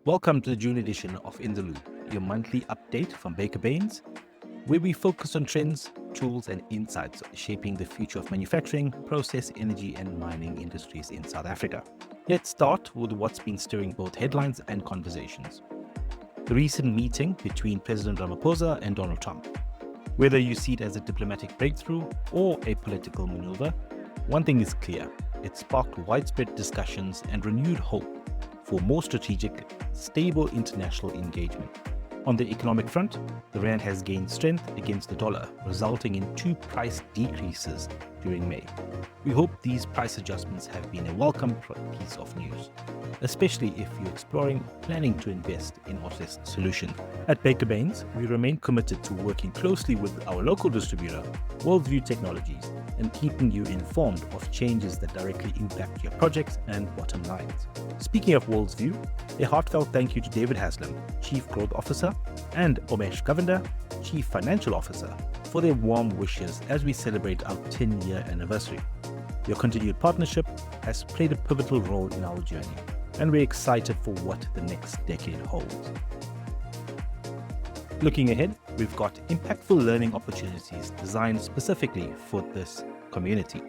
Welcome to the June edition of In the Loop, your monthly update from Baker Baynes, where we focus on trends, tools, and insights shaping the future of manufacturing, process, energy, and mining industries in South Africa. Let's start with what's been stirring both headlines and conversations. The recent meeting between President Ramaphosa and Donald Trump. Whether you see it as a diplomatic breakthrough or a political maneuver, one thing is clear: it sparked widespread discussions and renewed hope for more strategic, stable international engagement. On the economic front, the rand has gained strength against the dollar, resulting in 2 price decreases during May. We hope these price adjustments have been a welcome piece of news, especially if you're exploring planning to invest in Autodesk solution. At Baker Baynes, we remain committed to working closely with our local distributor, WorldsView Technologies, and keeping you informed of changes that directly impact your projects and bottom lines. Speaking of WorldsView, a heartfelt thank you to David Haslam, Chief Growth Officer, and Omesh Govender, Chief Financial Officer, for their warm wishes as we celebrate our 10-year anniversary. Your continued partnership has played a pivotal role in our journey, and we're excited for what the next decade holds. Looking ahead, we've got impactful learning opportunities designed specifically for this community.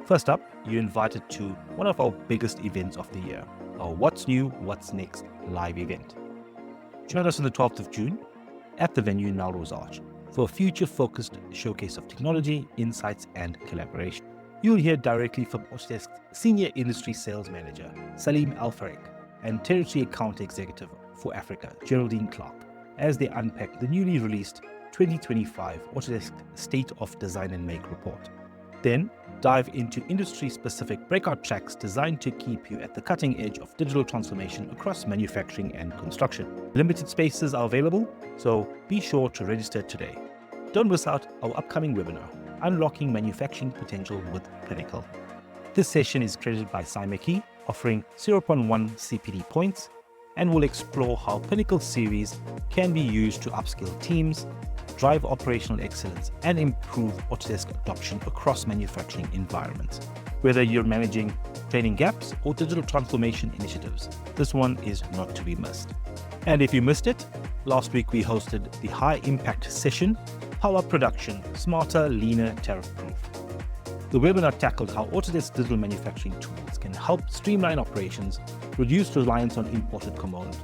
First up, you're invited to one of our biggest events of the year, our What's New, What's Next live event. Join us on the 12th of June at the venue in Melrose for a future-focused showcase of technology, insights, and collaboration. You'll hear directly from Autodesk's Senior Industry Sales Manager, Salim Ferkh, and Territory Account Executive for Africa, Geraldine, as they unpack the newly released 2025 Autodesk State of Design and Make report. Then, dive into industry-specific breakout tracks designed to keep you at the cutting edge of digital transformation across manufacturing and construction. Limited spaces are available, so be sure to register today. Don't miss out our upcoming webinar, Unlocking Manufacturing Potential with Pinnacle. This session is credited by Simeki, offering 0.1 CPD points, and will explore how Pinnacle series can be used to upskill teams, drive operational excellence, and improve Autodesk adoption across manufacturing environments. Whether you're managing training gaps or digital transformation initiatives, this one is not to be missed. And if you missed it, last week we hosted the high impact session, Power Production, Smarter, Leaner, Tariff-Proof. The webinar tackled how Autodesk digital manufacturing tools can help streamline operations, reduce reliance on imported commodities,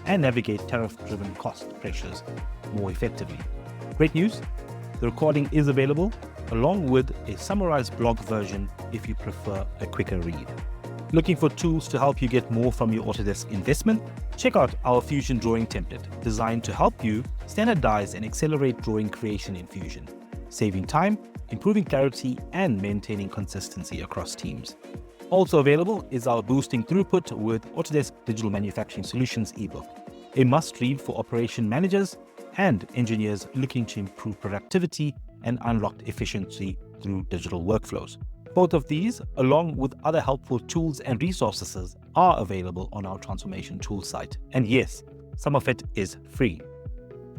and navigate tariff-driven cost pressures more effectively. Great news, the recording is available along with a summarized blog version if you prefer a quicker read. Looking for tools to help you get more from your Autodesk investment? Check out our Fusion drawing template, designed to help you standardize and accelerate drawing creation in Fusion, saving time, improving clarity, and maintaining consistency across teams. Also available is our Boosting Throughput with Autodesk Digital Manufacturing Solutions ebook, a must-read for operation managers and engineers looking to improve productivity and unlock efficiency through digital workflows. Both of these, along with other helpful tools and resources, are available on our Transformation Tools site. And yes, some of it is free.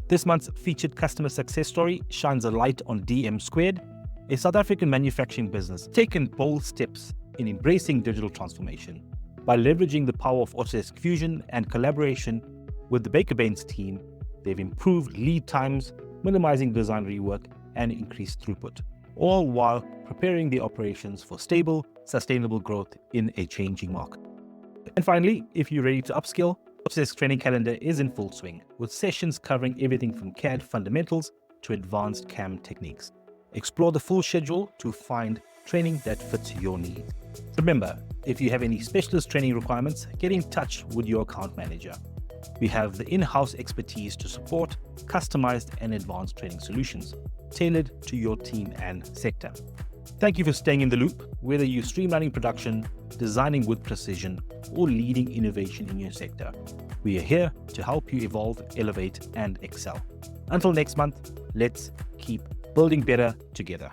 This month's featured customer success story shines a light on DM Squared, a South African manufacturing business taken bold steps in embracing digital transformation. By leveraging the power of Autodesk Fusion and collaboration with the Baker Baynes team, they've improved lead times, minimizing design rework, and increased throughput, all while preparing the operations for stable, sustainable growth in a changing market. And finally, if you're ready to upskill, Autodesk training calendar is in full swing, with sessions covering everything from CAD fundamentals to advanced CAM techniques. Explore the full schedule to find training that fits your needs. Remember, if you have any specialist training requirements, get in touch with your account manager. We have the in-house expertise to support customized and advanced training solutions tailored to your team and sector. Thank you for staying in the loop, whether you're streamlining production, designing with precision, or leading innovation in your sector. We are here to help you evolve, elevate, and excel. Until next month, let's keep building better together.